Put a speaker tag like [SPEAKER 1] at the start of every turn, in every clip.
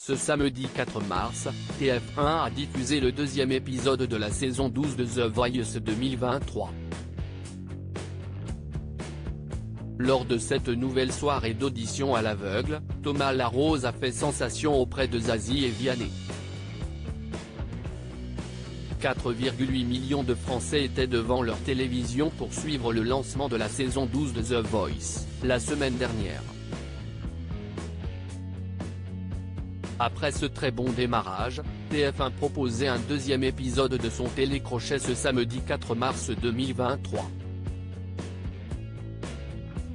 [SPEAKER 1] Ce samedi 4 mars, TF1 a diffusé le deuxième épisode de la saison 12 de The Voice 2023. Lors de cette nouvelle soirée d'audition à l'aveugle, Thomas Larose a fait sensation auprès de Zazie et Vianney. 4,8 millions de Français étaient devant leur télévision pour suivre le lancement de la saison 12 de The Voice, la semaine dernière. Après ce très bon démarrage, TF1 proposait un deuxième épisode de son télécrochet ce samedi 4 mars 2023.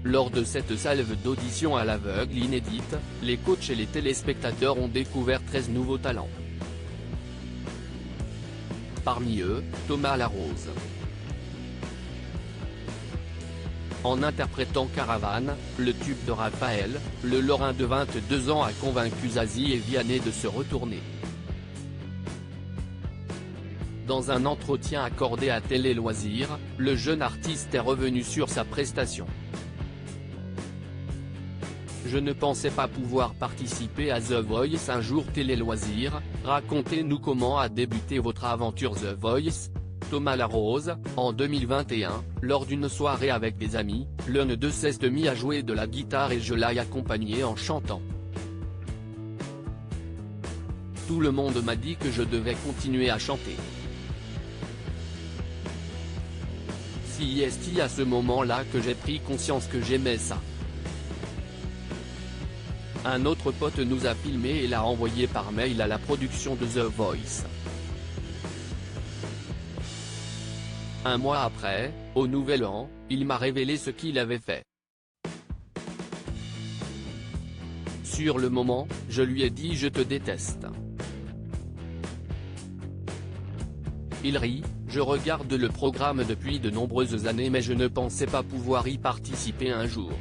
[SPEAKER 1] Lors de cette salve d'audition à l'aveugle inédite, les coachs et les téléspectateurs ont découvert 13 nouveaux talents. Parmi eux, Thomas Larose. En interprétant Caravane, le tube de Raphaël, le Lorrain de 22 ans a convaincu Zazie et Vianney de se retourner. Dans un entretien accordé à Télé Loisirs, le jeune artiste est revenu sur sa prestation. Je ne pensais pas pouvoir participer à The Voice un jour. Télé Loisirs, racontez-nous comment a débuté votre aventure The Voice. Thomas Larose, en 2021, lors d'une soirée avec des amis, l'un d'eux s'est mis à jouer de la guitare et je l'ai accompagné en chantant. Tout le monde m'a dit que je devais continuer à chanter. C'est à ce moment-là que j'ai pris conscience que j'aimais ça. Un autre pote nous a filmé et l'a envoyé par mail à la production de The Voice. Un mois après, au Nouvel An, il m'a révélé ce qu'il avait fait. Sur le moment, je lui ai dit « Je te déteste ». Il rit, je regarde le programme depuis de nombreuses années mais je ne pensais pas pouvoir y participer un jour.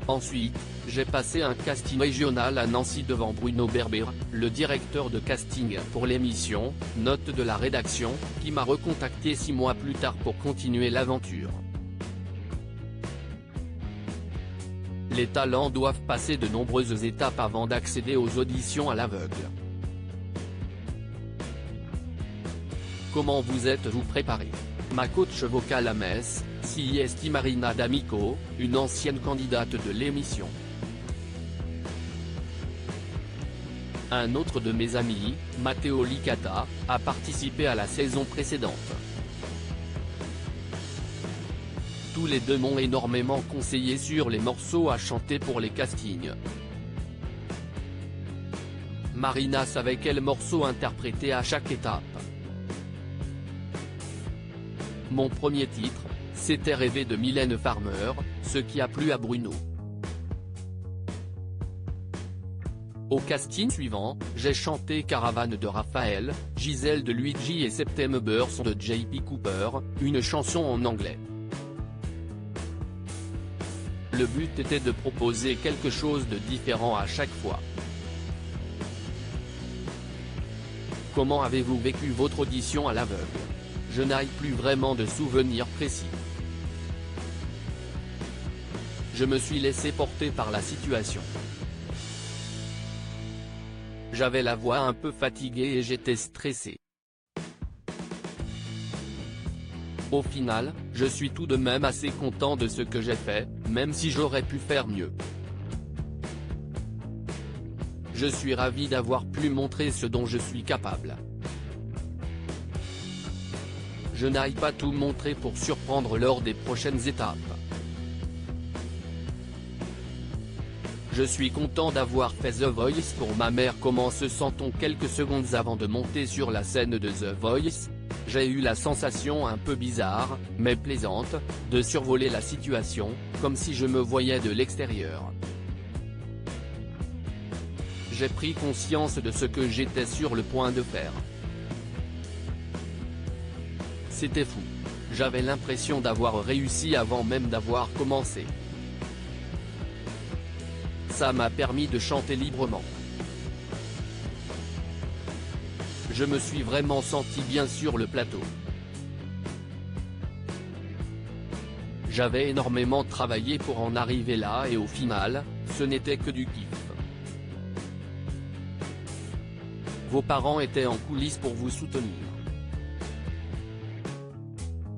[SPEAKER 1] Ensuite, j'ai passé un casting régional à Nancy devant Bruno Berber, le directeur de casting pour l'émission, note de la rédaction, qui m'a recontacté 6 mois plus tard pour continuer l'aventure. Les talents doivent passer de nombreuses étapes avant d'accéder aux auditions à l'aveugle. Comment vous êtes-vous préparé? Ma coach vocale à Metz, c'est Marina D'Amico, une ancienne candidate de l'émission. Un autre de mes amis, Matteo Licata, a participé à la saison précédente. Tous les deux m'ont énormément conseillé sur les morceaux à chanter pour les castings. Marina savait quel morceau interpréter à chaque étape. Mon premier titre, c'était Rêver de Mylène Farmer, ce qui a plu à Bruno. Au casting suivant, j'ai chanté Caravane de Raphaël, Gisèle de Luigi et September Son de J.P. Cooper, une chanson en anglais. Le but était de proposer quelque chose de différent à chaque fois. Comment avez-vous vécu votre audition à l'aveugle? Je n'ai plus vraiment de souvenirs précis. Je me suis laissé porter par la situation. J'avais la voix un peu fatiguée et j'étais stressé. Au final, je suis tout de même assez content de ce que j'ai fait, même si j'aurais pu faire mieux. Je suis ravi d'avoir pu montrer ce dont je suis capable. Je n'aille pas tout montrer pour surprendre lors des prochaines étapes. Je suis content d'avoir fait The Voice pour ma mère. Comment se sent-on quelques secondes avant de monter sur la scène de The Voice? J'ai eu la sensation un peu bizarre, mais plaisante, de survoler la situation, comme si je me voyais de l'extérieur. J'ai pris conscience de ce que j'étais sur le point de faire. C'était fou. J'avais l'impression d'avoir réussi avant même d'avoir commencé. Ça m'a permis de chanter librement. Je me suis vraiment senti bien sur le plateau. J'avais énormément travaillé pour en arriver là et au final, ce n'était que du kiff. Vos parents étaient en coulisses pour vous soutenir.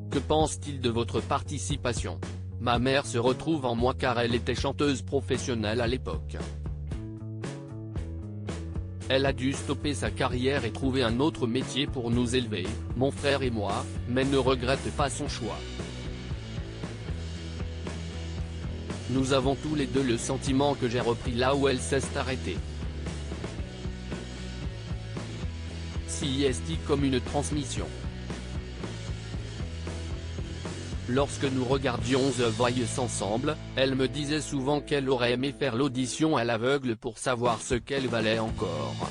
[SPEAKER 1] Que pense-t-il de votre participation? Ma mère se retrouve en moi car elle était chanteuse professionnelle à l'époque. Elle a dû stopper sa carrière et trouver un autre métier pour nous élever, mon frère et moi, mais ne regrette pas son choix. Nous avons tous les deux le sentiment que j'ai repris là où elle s'est arrêtée. CIST comme une transmission. Lorsque nous regardions The Voice ensemble, elle me disait souvent qu'elle aurait aimé faire l'audition à l'aveugle pour savoir ce qu'elle valait encore.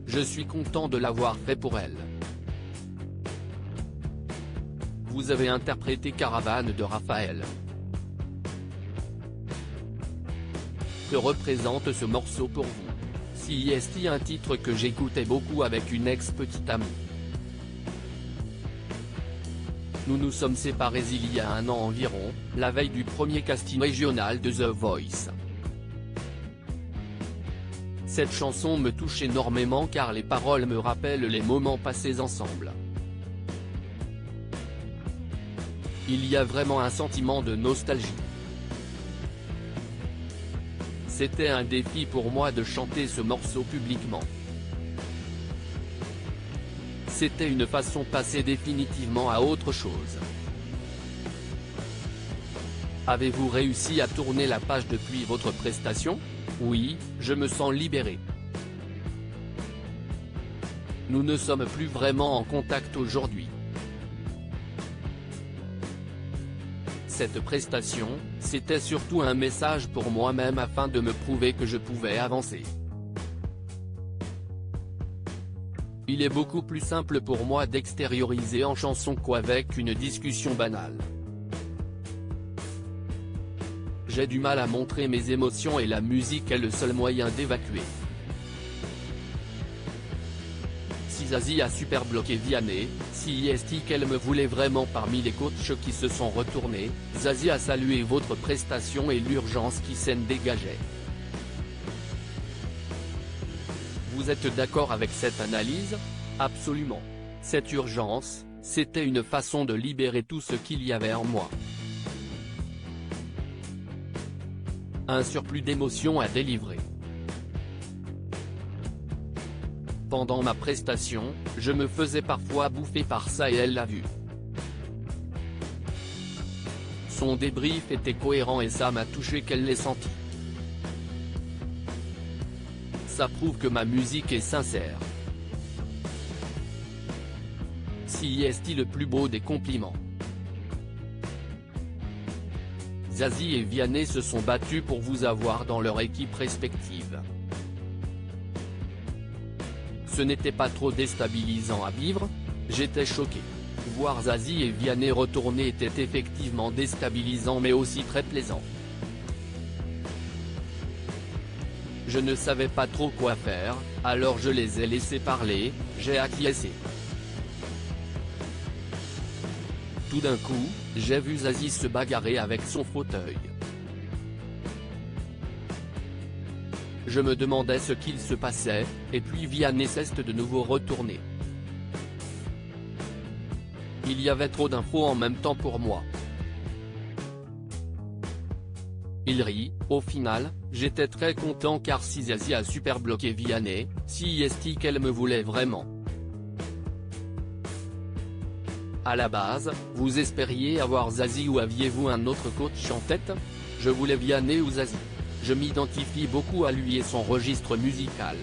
[SPEAKER 1] Je suis content de l'avoir fait pour elle. Vous avez interprété Caravane de Raphaël. Que représente ce morceau pour vous? CIST, un titre que j'écoutais beaucoup avec une ex-petite amie. Nous nous sommes séparés il y a un an environ, la veille du premier casting régional de The Voice. Cette chanson me touche énormément car les paroles me rappellent les moments passés ensemble. Il y a vraiment un sentiment de nostalgie. C'était un défi pour moi de chanter ce morceau publiquement. C'était une façon de passer définitivement à autre chose. Avez-vous réussi à tourner la page depuis votre prestation? Oui, je me sens libéré. Nous ne sommes plus vraiment en contact aujourd'hui. Cette prestation, c'était surtout un message pour moi-même afin de me prouver que je pouvais avancer. Il est beaucoup plus simple pour moi d'extérioriser en chanson qu'avec une discussion banale. J'ai du mal à montrer mes émotions et la musique est le seul moyen d'évacuer. Si Zazie a super bloqué Vianney, CIST qu'elle me voulait vraiment parmi les coachs qui se sont retournés, Zazie a salué votre prestation et l'urgence qui s'en dégageait. Vous êtes d'accord avec cette analyse? Absolument. Cette urgence, c'était une façon de libérer tout ce qu'il y avait en moi. Un surplus d'émotions à délivrer. Pendant ma prestation, je me faisais parfois bouffer par ça et elle l'a vu. Son débrief était cohérent et ça m'a touché qu'elle l'ait senti. Ça prouve que ma musique est sincère. CIST, le plus beau des compliments. Zazie et Vianney se sont battus pour vous avoir dans leur équipe respective. Ce n'était pas trop déstabilisant à vivre? J'étais choqué. Voir Zazie et Vianney retourner était effectivement déstabilisant mais aussi très plaisant. Je ne savais pas trop quoi faire, alors je les ai laissés parler, j'ai acquiescé. Tout d'un coup, j'ai vu Zazie se bagarrer avec son fauteuil. Je me demandais ce qu'il se passait, et puis Vianney s'est de nouveau retourné. Il y avait trop d'infos en même temps pour moi. Il rit, au final, j'étais très content car si Zazie a super bloqué Vianney, CIST qu'elle me voulait vraiment. À la base, vous espériez avoir Zazie ou aviez-vous un autre coach en tête? Je voulais Vianney ou Zazie. Je m'identifie beaucoup à lui et son registre musical.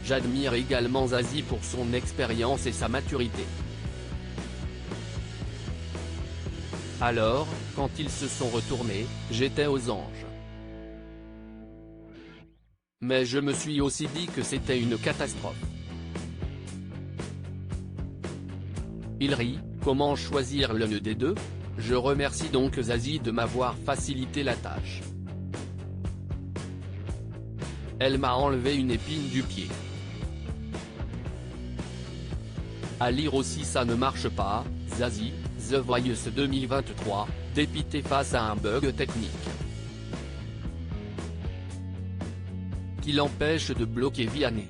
[SPEAKER 1] J'admire également Zazie pour son expérience et sa maturité. Alors, quand ils se sont retournés, j'étais aux anges. Mais je me suis aussi dit que c'était une catastrophe. Il rit, comment choisir l'un des deux? Je remercie donc Zazie de m'avoir facilité la tâche. Elle m'a enlevé une épine du pied. À lire aussi ça ne marche pas, Zazie, The Voice 2023, dépité face à un bug technique. qui l'empêche de bloquer Vianney.